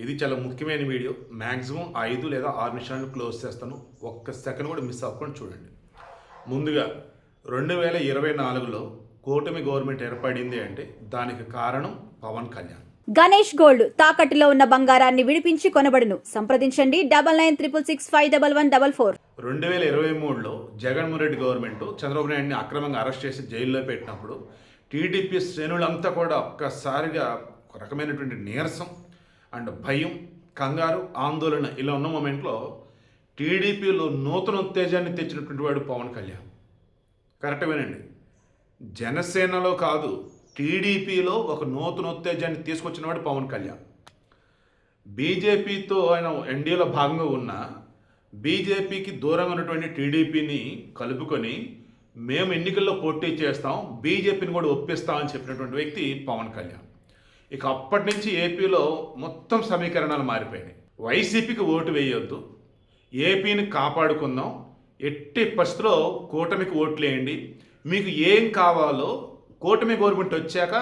ఇది చాలా ముఖ్యమైన వీడియో. మ్యాక్సిమం 5 లేదా 6 నిమిషాలు క్లోజ్ చేస్తాను. ఒక్క సెకండ్ కూడా మిస్ అవ్వకుండా చూడండి. ముందుగా 2024లో కూటమి గవర్నమెంట్ ఏర్పడింది అంటే దానికి కారణం పవన్ కళ్యాణ్. గణేష్ గోల్డ్ తాకట్టులో ఉన్న బంగారాన్ని విడిపించి కొనబడును. సంప్రదించండి 9966651144. 2023లో జగన్మోహన్ రెడ్డి గవర్నమెంట్ చంద్రబాబు నాయుడిని అక్రమంగా అరెస్ట్ చేసి జైల్లో పెట్టినప్పుడు టీడీపీ శ్రేణులంతా కూడా ఒక్కసారిగా ఒక రకమైనటువంటి నీరసం అండ్ భయం, కంగారు, ఆందోళన ఇలా ఉన్న మూమెంట్లో టీడీపీలో నూతన ఉత్తేజాన్ని తెచ్చినటువంటి వాడు పవన్ కళ్యాణ్. కరెక్టేనండి. జనసేనలో కాదు, టీడీపీలో ఒక నూతన ఉత్తేజాన్ని తీసుకొచ్చిన వాడు పవన్ కళ్యాణ్. బీజేపీతో ఆయన ఎన్డీఏలో భాగంగా ఉన్న బీజేపీకి దూరంగా ఉన్నటువంటి టీడీపీని కలుపుకొని మేము ఎన్నికల్లో పోటీ చేస్తాం, బీజేపీని కూడా ఒప్పిస్తామని చెప్పినటువంటి వ్యక్తి పవన్ కళ్యాణ్. ఇక అప్పటి నుంచి ఏపీలో మొత్తం సమీకరణాలు మారిపోయినాయి. వైసీపీకి ఓటు వేయొద్దు, ఏపీని కాపాడుకుందాం, ఎట్టి పరిస్థితిలో కూటమికి ఓట్లు వేయండి, మీకు ఏం కావాలో కూటమి గవర్నమెంట్ వచ్చాక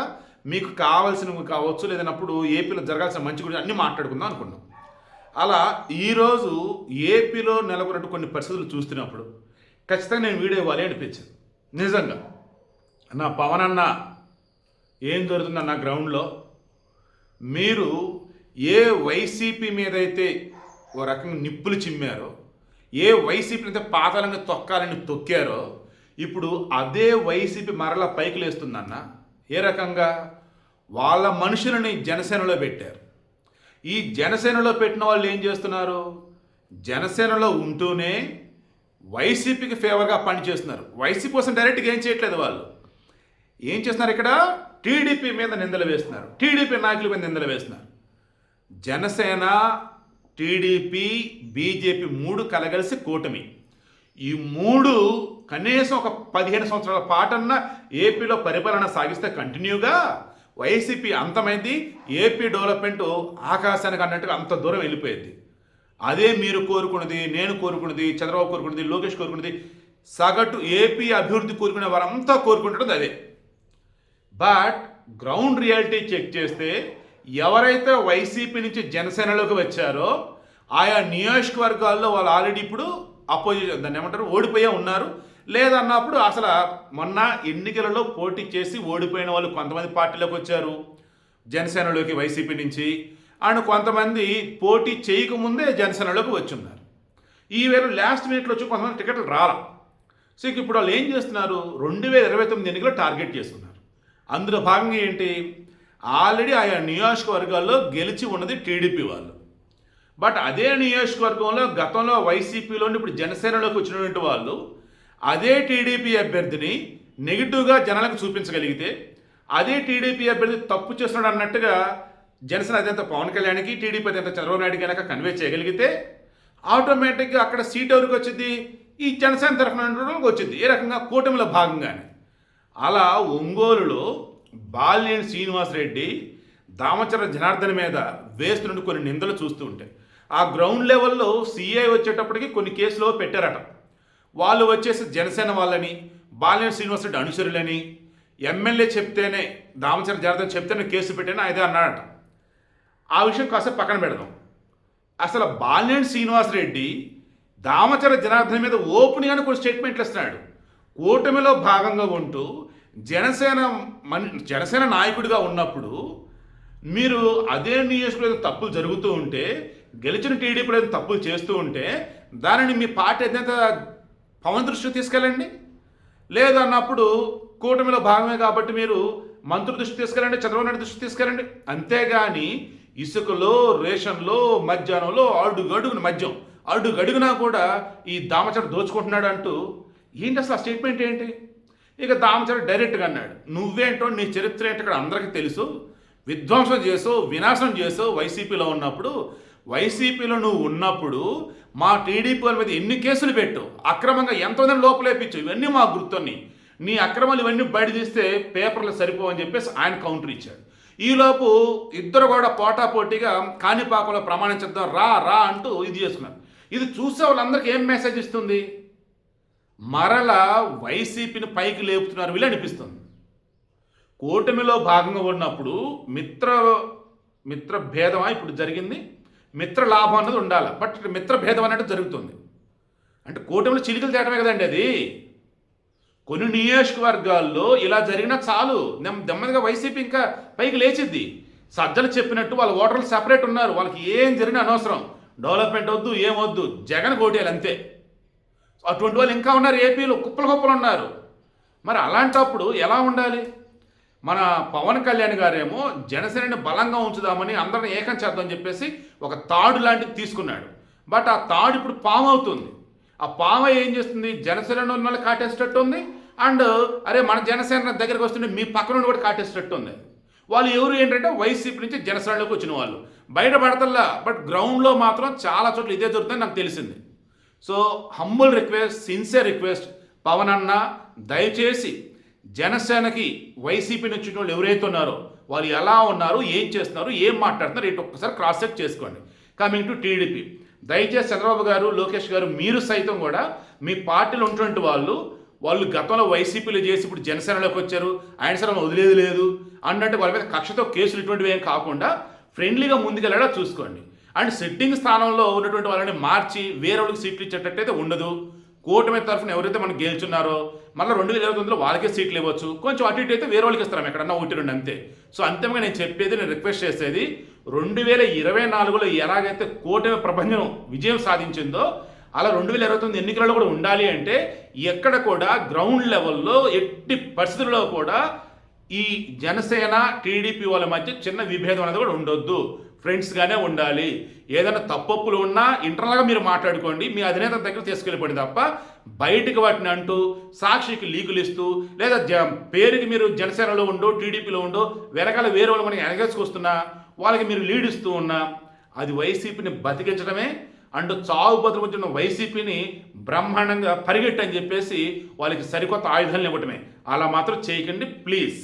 మీకు కావాల్సినవి కావచ్చు, లేదన్నప్పుడు ఏపీలో జరగాల్సిన మంచి గురించి అన్నీ మాట్లాడుకుందాం అనుకున్నాం. అలా ఈరోజు ఏపీలో నెలకొన్నట్టు కొన్ని పరిస్థితులు చూస్తున్నప్పుడు ఖచ్చితంగా నేను వీడియో ఇవ్వాలి అనిపించింది. నిజంగా నా పవన్ అన్న ఏం జరుగుతుందన్న గ్రౌండ్లో, మీరు ఏ వైసీపీ మీద అయితే ఓ రకంగా నిప్పులు చిమ్మారో, ఏ వైసీపీని అయితే పాతాలని తొక్కాలని తొక్కారో, ఇప్పుడు అదే వైసీపీ మరలా పైకి లేస్తుందన్న. ఏ రకంగా? వాళ్ళ మనుషులని జనసేనలో పెట్టారు. ఈ జనసేనలో పెట్టిన వాళ్ళు ఏం చేస్తున్నారు? జనసేనలో ఉంటూనే వైసీపీకి ఫేవర్గా పనిచేస్తున్నారు. వైసీపీ కోసం డైరెక్ట్గా ఏం చేయట్లేదు. వాళ్ళు ఏం చేస్తున్నారు? ఇక్కడ టీడీపీ మీద నిందలు వేస్తున్నారు, టీడీపీ నాయకుల మీద నిందలు వేస్తున్నారు. జనసేన, టీడీపీ, బీజేపీ 3 కలగలిసి కూటమి. ఈ 3 కనీసం ఒక 15 సంవత్సరాల పాటన్నా ఏపీలో పరిపాలన సాగిస్తే కంటిన్యూగా వైసీపీ అంతమైంది, ఏపీ డెవలప్మెంట్ ఆకాశానికి అన్నట్టుగా అంత దూరం వెళ్ళిపోయింది. అదే మీరు కోరుకున్నది, నేను కోరుకున్నది, చంద్రబాబు కోరుకున్నది, లోకేష్ కోరుకున్నది, సగటు ఏపీ అభివృద్ధి కోరుకునే వారంతా కోరుకుంటున్నది అదే. బట్ గ్రౌండ్ రియాలిటీ చెక్ చేస్తే ఎవరైతే వైసీపీ నుంచి జనసేనలోకి వచ్చారో ఆయా నియోజకవర్గాల్లో వాళ్ళు ఆల్రెడీ ఇప్పుడు అపోజిషన్, దాన్ని ఏమంటారు, ఓడిపోయే ఉన్నారు. లేదన్నప్పుడు అసలు మొన్న ఎన్నికలలో పోటీ చేసి ఓడిపోయిన వాళ్ళు కొంతమంది పార్టీలోకి వచ్చారు జనసేనలోకి వైసీపీ నుంచి, అండ్ కొంతమంది పోటీ చేయకముందే జనసేనలోకి వచ్చి ఉన్నారు. ఈవేళ లాస్ట్ మినిట్లో వచ్చి కొంతమంది టికెట్లు రాలా. సో ఇప్పుడు వాళ్ళు ఏం చేస్తున్నారు? 2029 ఎన్నికలు టార్గెట్ చేస్తున్నారు. అందులో భాగంగా ఏంటి? ఆల్రెడీ ఆయా నియోజకవర్గాల్లో గెలిచి ఉన్నది టీడీపీ వాళ్ళు. బట్ అదే నియోజకవర్గంలో గతంలో వైసీపీలోని ఇప్పుడు జనసేనలోకి వచ్చినటువంటి వాళ్ళు అదే టీడీపీ అభ్యర్థిని నెగిటివ్గా జనాలకు చూపించగలిగితే, అదే టీడీపీ అభ్యర్థి తప్పు చేస్తున్నాడు అన్నట్టుగా జనసేన అదంత పవన్ కళ్యాణ్కి, టీడీపీ అదంత చంద్రబాబు నాయుడు కనుక కన్వే చేయగలిగితే ఆటోమేటిక్గా అక్కడ సీట్ ఎవరికి వచ్చింది? ఈ జనసేన తరఫున వచ్చింది. ఏ రకంగా? కూటమిలో భాగంగానే. అలా ఒంగోలులో బాలినేని శ్రీనివాసరెడ్డి దామచర్ల జనార్దన్ మీద వేస్తున్న కొన్ని నిందలు చూస్తూ ఉంటే ఆ గ్రౌండ్ లెవెల్లో సీఐ వచ్చేటప్పటికి కొన్ని కేసులు పెట్టారట. వాళ్ళు వచ్చేసి జనసేన వాళ్ళని, బాలినేని శ్రీనివాసరెడ్డి అనుచరులని, ఎమ్మెల్యే చెప్తేనే, దామచర్ల జనార్దన్ చెప్తేనే కేసు పెట్టాను అదే అన్నాడట. ఆ విషయం కాసేపు పక్కన పెడదాం. అసలు బాలినేని శ్రీనివాసరెడ్డి దామచర్ల జనార్దన్ మీద ఓపెన్గానే కొన్ని స్టేట్మెంట్లు ఇస్తున్నాడు. కూటమిలో భాగంగా ఉంటూ జనసేన నాయకుడిగా ఉన్నప్పుడు మీరు అదే నియోజకవర్గంలో తప్పులు జరుగుతూ ఉంటే, గెలిచిన టీడీపీలో తప్పులు చేస్తూ ఉంటే దానిని మీ పార్టీ ఏదైతే పవన్ దృష్టికి తీసుకెళ్ళండి. లేదన్నప్పుడు కూటమిలో భాగమే కాబట్టి మీరు మంత్రుల దృష్టి తీసుకెళ్ళండి, చంద్రబాబు నాయుడు దృష్టి తీసుకెళ్ళండి. అంతేగాని ఇసుకలో, రేషన్లో, మధ్యాహ్నంలో అడుగడుగునా కూడా ఈ దామచర్ల దోచుకుంటున్నాడు అంటూ ఏంటి అసలు ఆ స్టేట్మెంట్ ఏంటి? ఇక దామచర్ల డైరెక్ట్గా అన్నాడు, నువ్వేంటో నీ చరిత్ర ఏంటో ఇక్కడ అందరికీ తెలుసు, విధ్వంసం చేసావు, వినాశనం చేసావు వైసీపీలో ఉన్నప్పుడు. వైసీపీలో నువ్వు ఉన్నప్పుడు మా టీడీపీ వాళ్ళ మీద ఎన్ని కేసులు పెట్టావు, అక్రమంగా ఎంతోమందిని లోపలేపించు, ఇవన్నీ మాకు గుర్తున్నాయి. నీ అక్రమాలు ఇవన్నీ బయట తీస్తే పేపర్లు సరిపోవని చెప్పేసి ఆయన కౌంటర్ ఇచ్చాడు. ఈలోపు ఇద్దరు కూడా పోటాపోటీగా కాణిపాకంలో ప్రమాణించేద్దాం రా అంటూ ఇది చేసుకున్నారు. ఇది చూసే వాళ్ళందరికీ ఏం మెసేజ్ ఇస్తుంది? మరలా వైసీపీని పైకి లేపుతున్నారు వీళ్ళు అనిపిస్తుంది. కూటమిలో భాగంగా ఉన్నప్పుడు మిత్ర మిత్ర భేదమా ఇప్పుడు జరిగింది? మిత్ర లాభం అన్నది ఉండాలి, బట్ మిత్ర భేదం అన్నట్టు జరుగుతుంది. అంటే కూటమిలో చిలికలు తేటమే కదండి అది. కొన్ని నియోజకవర్గాల్లో ఇలా జరిగినా చాలు, నెమ్మదిగా వైసీపీ ఇంకా పైకి లేచిద్ది. సజ్జలు చెప్పినట్టు వాళ్ళ ఓటర్లు సెపరేట్ ఉన్నారు, వాళ్ళకి ఏం జరిగినా అనవసరం, డెవలప్మెంట్ వద్దు ఏమొద్దు, జగన్ కోటేయాలి అంతే. అటువంటి వాళ్ళు ఇంకా ఉన్నారు, ఏపీలో కుప్పలు ఉన్నారు. మరి అలాంటప్పుడు ఎలా ఉండాలి? మన పవన్ కళ్యాణ్ గారేమో జనసేనని బలంగా ఉంచుదామని అందరిని ఏకం చేద్దామని చెప్పేసి ఒక తాడు లాంటిది తీసుకున్నాడు. బట్ ఆ తాడు ఇప్పుడు పాము అవుతుంది. ఆ పాము ఏం చేస్తుంది? జనసేనలో ఉన్న వాళ్ళు కాటేసేటట్టు ఉంది, అండ్ అరే మన జనసేన దగ్గరికి వస్తుంటే మీ పక్కన నుండి కూడా కాటేసేటట్టు ఉంది. వాళ్ళు ఎవరు ఏంటంటే వైసీపీ నుంచి జనసేనలోకి వచ్చిన వాళ్ళు బయటపడతల్లా, బట్ గ్రౌండ్లో మాత్రం చాలా చోట్ల ఇదే జరుగుతుందని నాకు తెలిసింది. So humble request, sincere request, Pawan అన్న దయచేసి జనసేనకి వైసీపీ నుంచి వాళ్ళు ఎవరైతే ఉన్నారో వాళ్ళు ఎలా ఉన్నారు, ఏం చేస్తున్నారు, ఏం మాట్లాడుతున్నారు, ఏంటి ఒక్కసారి క్రాస్ చెక్ చేసుకోండి. కమింగ్ టు టీడీపీ, దయచేసి చంద్రబాబు గారు, లోకేష్ గారు, మీరు సైతం కూడా మీ పార్టీలో ఉన్నటువంటి వాళ్ళు గతంలో వైసీపీలో చేసి ఇప్పుడు జనసేనలోకి వచ్చారు, ఆయన సరే వదిలేదు లేదు అన్నట్టు వాళ్ళ మీద కక్షతో కేసులు ఇటువంటివి ఏం కాకుండా ఫ్రెండ్లీగా ముందుకెళ్ళడా చూసుకోండి. అండ్ సిట్టింగ్ స్థానంలో ఉన్నటువంటి వాళ్ళని మార్చి వేరే వాళ్ళకి సీట్లు ఇచ్చేటట్టయితే ఉండదు. కూటమి తరఫున ఎవరైతే మనం గెలుచున్నారో మళ్ళీ 2029లో వాళ్ళకే సీట్లు ఇవ్వచ్చు, కొంచెం అటు ఇటు అయితే వేరే వాళ్ళకి ఇస్తాం, ఎక్కడన్నా ఒకటి రెండు అంతే. సో అంతేగా నేను చెప్పేది, నేను రిక్వెస్ట్ చేసేది, 2024లో ఎలాగైతే కూటమి ప్రపంచం విజయం సాధించిందో అలా 2029 ఎన్నికలలో కూడా ఉండాలి. అంటే ఎక్కడ కూడా గ్రౌండ్ లెవెల్లో ఎట్టి పరిస్థితుల్లో కూడా ఈ జనసేన టీడీపీ వాళ్ళ మధ్య చిన్న విభేదం అనేది కూడా ఉండొద్దు, ఫ్రెండ్స్గానే ఉండాలి. ఏదైనా తప్పప్పులు ఉన్నా ఇంటర్నల్గా మీరు మాట్లాడుకోండి, మీ అధినేత దగ్గర తీసుకెళ్ళిపోండి తప్ప బయటకు వాటిని అంటూ సాక్షికి లీకులు ఇస్తూ లేదా పేరుకి మీరు జనసేనలో ఉండో టీడీపీలో ఉండో వెనకాల వేరే వాళ్ళు మనకి ఎనగేసుకొస్తున్నా వాళ్ళకి మీరు లీడ్ ఇస్తూ ఉన్నా అది వైసీపీని బతికించడమే. అండ్ చావు బతుకుతున్న వైసీపీని బ్రహ్మాండంగా పరిగెట్టని చెప్పేసి వాళ్ళకి సరికొత్త ఆయుధాలను ఇవ్వటమే. అలా మాత్రం చేయకండి ప్లీజ్.